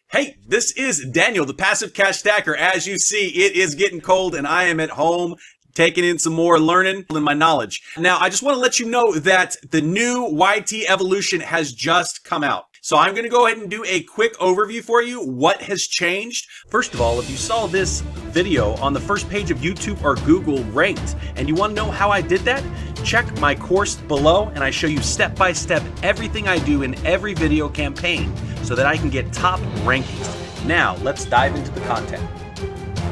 Hey, this is Daniel, the Passive Cash Stacker. As you see, it is getting cold and I am at home taking in some more learning and my knowledge. Now, I just want to let you know that the new ytevolution has just come out. So I'm going to go ahead and do a quick overview for you, what has changed. First of all, if you saw this video on the first page of YouTube or Google ranked, and you want to know how I did that, check my course below and I show you step by step everything I do in every video campaign so that I can get top rankings. Now, let's dive into the content.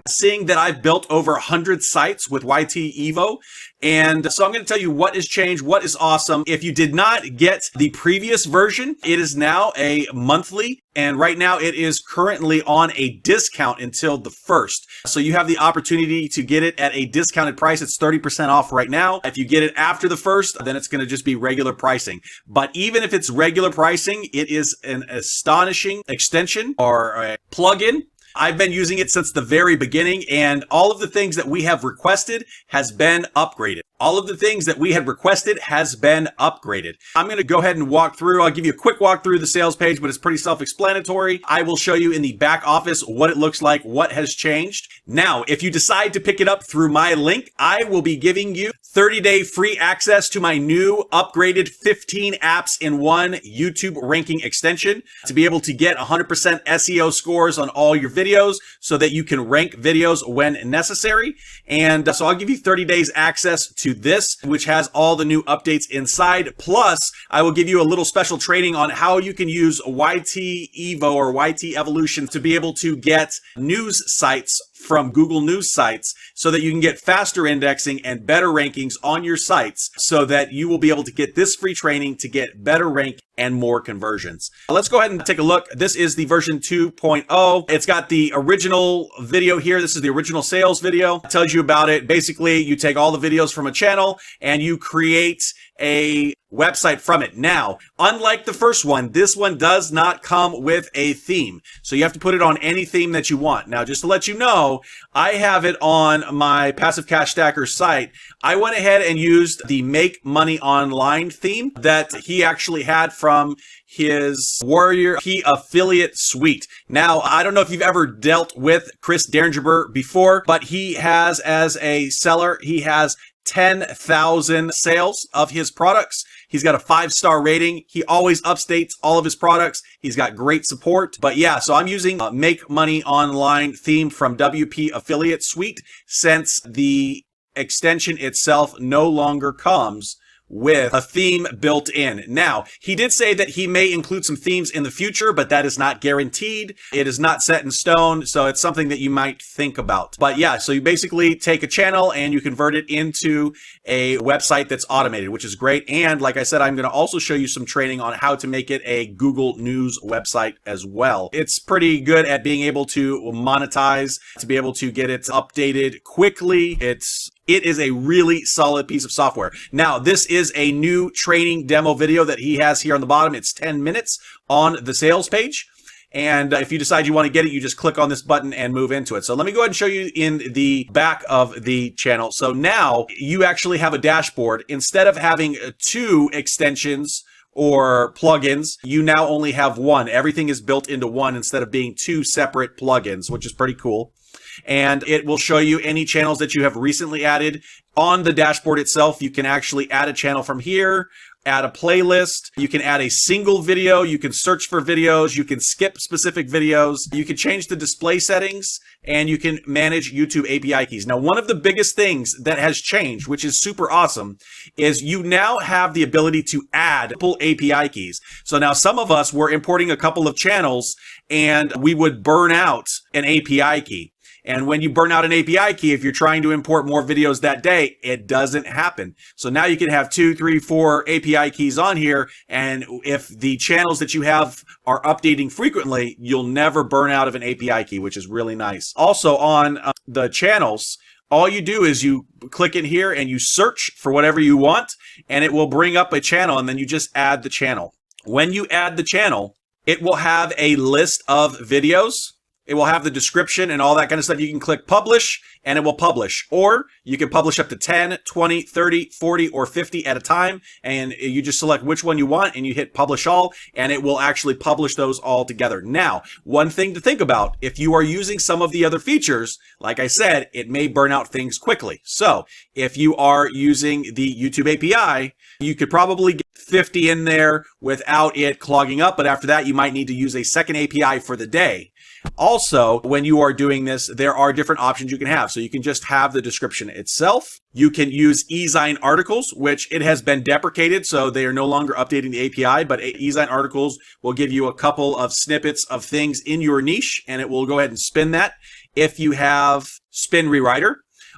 Seeing that I've built over 100 sites with Evo, and so I'm going to tell you what has changed, what is awesome. If you did not get the previous version, it is now a monthly, and right now it is currently on a discount until the 1st. So you have the opportunity to get it at a discounted price. It's 30% off right now. If you get it after the 1st, then it's going to just be regular pricing. But even if it's regular pricing, it is an astonishing extension or a plugin. I've been using it since the very beginning, and all of the things that we have requested has been upgraded. All of the things that we had requested has been upgraded. I'm going to go ahead and walk through. I'll give you a quick walk through the sales page, but it's pretty self-explanatory. I will show you in the back office what it looks like, what has changed. Now, if you decide to pick it up through my link, I will be giving you 30-day free access to my new upgraded 15 apps in one YouTube ranking extension to be able to get 100% SEO scores on all your videos so that you can rank videos when necessary. And so I'll give you 30 days access to this, which has all the new updates inside. Plus, I will give you a little special training on how you can use Evo or ytevolution to be able to get news sites from Google News sites so that you can get faster indexing and better rankings on your sites so that you will be able to get this free training to get better rank and more conversions. Let's go ahead and take a look. This is the version 2.0. It's got the original video here. This is the original sales video. It tells you about it. Basically, you take all the videos from a channel and you create a website from it. Now, unlike the first one, this one does not come with a theme. So you have to put it on any theme that you want. Now, just to let you know, I have it on my Passive Cash Stacker site. I went ahead and used the Make Money Online theme that he actually had from his Warrior Key affiliate suite. Now, I don't know if you've ever dealt with Chris Derringer before, but he has, as a seller, he has 10,000 sales of his products. He's got a 5-star rating. He always updates all of his products. He's got great support. But yeah, so I'm using a Make Money Online theme from WP Affiliate Suite since the extension itself no longer comes with a theme built in. Now, he did say that he may include some themes in the future, but that is not guaranteed. It is not set in stone, so it's something that you might think about. But yeah, so you basically take a channel and you convert it into a website that's automated, which is great. And like I said, I'm going to also show you some training on how to make it a Google News website as well. It's pretty good at being able to monetize, to be able to get it updated quickly. It is a really solid piece of software. Now, this is a new training demo video that he has here on the bottom. It's 10 minutes on the sales page. And if you decide you want to get it, you just click on this button and move into it. So let me go ahead and show you in the back of the channel. So now you actually have a dashboard. Instead of having 2 extensions or plugins, you now only have one. Everything is built into one instead of being 2 separate plugins, which is pretty cool. And it will show you any channels that you have recently added. On the dashboard itself, you can actually add a channel from here, add a playlist. You can add a single video. You can search for videos. You can skip specific videos. You can change the display settings, and you can manage YouTube API keys. Now, one of the biggest things that has changed, which is super awesome, is you now have the ability to add multiple API keys. So now some of us were importing a couple of channels and we would burn out an API key. And when you burn out an API key, if you're trying to import more videos that day, it doesn't happen. So now you can have 2, 3, 4 API keys on here. And if the channels that you have are updating frequently, you'll never burn out of an API key, which is really nice. Also on the channels, all you do is you click in here and you search for whatever you want, and it will bring up a channel, and then you just add the channel. When you add the channel, it will have a list of videos It will have the description and all that kind of stuff. You can click publish and it will publish. Or you can publish up to 10, 20, 30, 40, or 50 at a time. And you just select which one you want and you hit publish all and it will actually publish those all together. Now, one thing to think about, if you are using some of the other features, like I said, it may burn out things quickly. So if you are using the YouTube API, you could probably get 50 in there without it clogging up. But after that, you might need to use a second API for the day. Also, when you are doing this, there are different options you can have. So you can just have the description itself. You can use Ezine articles, which it has been deprecated, so they are no longer updating the API, but Ezine articles will give you a couple of snippets of things in your niche, and it will go ahead and spin that if you have Spin Rewriter.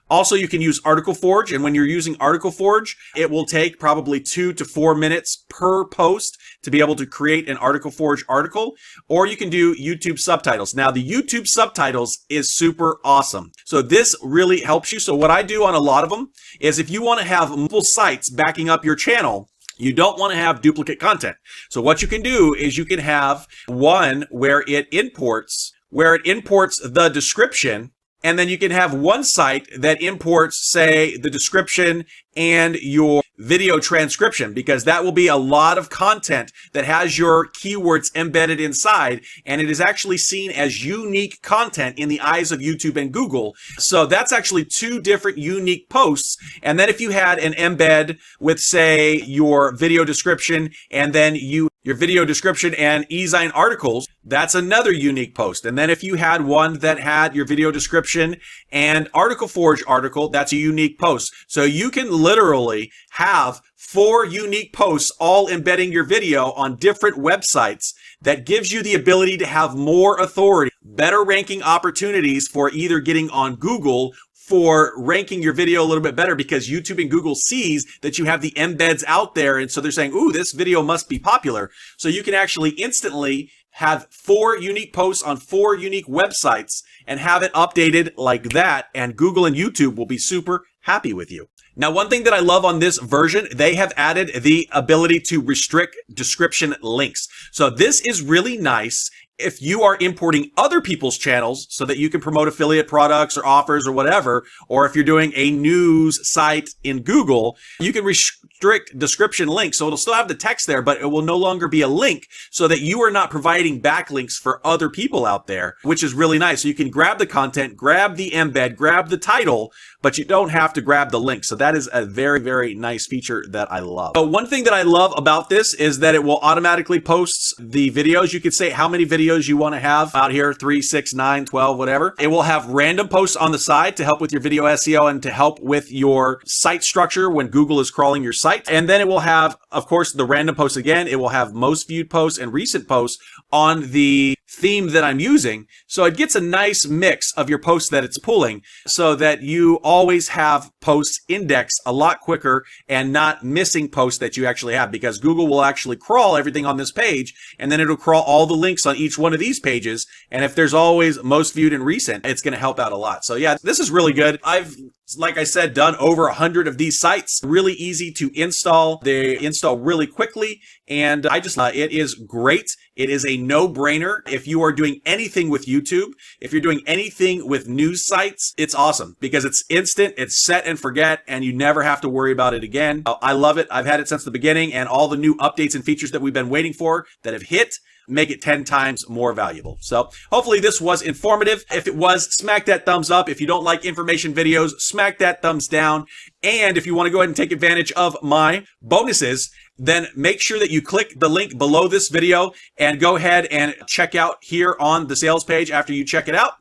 Also, you can use Article Forge, and when you're using Article Forge, it will take probably 2 to 4 minutes per post to be able to create an Article Forge article, or you can do YouTube subtitles. Now, the YouTube subtitles is super awesome. So this really helps you. So what I do on a lot of them is if you want to have multiple sites backing up your channel, you don't want to have duplicate content. So what you can do is you can have one where it imports the description. And then you can have one site that imports, say, the description and your video transcription, because that will be a lot of content that has your keywords embedded inside, and it is actually seen as unique content in the eyes of YouTube and Google. So that's actually 2 different unique posts. And then if you had an embed with, say, your video description and then your video description and Ezine articles, that's another unique post. And then if you had one that had your video description and Article Forge article, that's a unique post. So you can literally have 4 unique posts all embedding your video on different websites. That gives you the ability to have more authority, better ranking opportunities for either getting on Google for ranking your video a little bit better, because YouTube and Google sees that you have the embeds out there. And so they're saying, ooh, this video must be popular. So you can actually instantly have 4 unique posts on 4 unique websites and have it updated like that. And Google and YouTube will be super happy with you. Now, one thing that I love on this version, they have added the ability to restrict description links. So this is really nice if you are importing other people's channels so that you can promote affiliate products or offers or whatever, or if you're doing a news site in Google, you can restrict description links. So it'll still have the text there, but it will no longer be a link, so that you are not providing backlinks for other people out there, which is really nice. So you can grab the content, grab the embed, grab the title, but you don't have to grab the link. So that is a very, very nice feature that I love. So one thing that I love about this is that it will automatically post the videos. You could say how many videos you want to have out here, 3, 6, 9, 12, whatever. It will have random posts on the side to help with your video SEO and to help with your site structure when Google is crawling your site. And then it will have, of course, the random posts again. It will have most viewed posts and recent posts on the theme that I'm using. So it gets a nice mix of your posts that it's pulling, so that you always have posts indexed a lot quicker and not missing posts that you actually have, because Google will actually crawl everything on this page and then it'll crawl all the links on each one of these pages. And if there's always most viewed and recent, it's going to help out a lot. So yeah, this is really good. I've, like I said, done over 100 of these sites. Really easy to install. They install really quickly. And I just, it is great. It is a no-brainer. If you are doing anything with YouTube, if you're doing anything with news sites, it's awesome because it's instant, it's set and forget, and you never have to worry about it again. I love it. I've had it since the beginning, and all the new updates and features that we've been waiting for that have hit make it 10 times more valuable. So hopefully this was informative. If it was, smack that thumbs up. If you don't like information videos, smack that thumbs down. And if you want to go ahead and take advantage of my bonuses, then make sure that you click the link below this video and go ahead and check out here on the sales page after you check it out.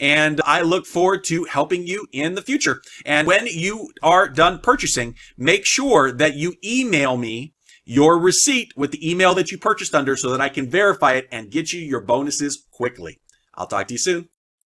And I look forward to helping you in the future. And when you are done purchasing, make sure that you email me your receipt with the email that you purchased under so that I can verify it and get you your bonuses quickly. I'll talk to you soon.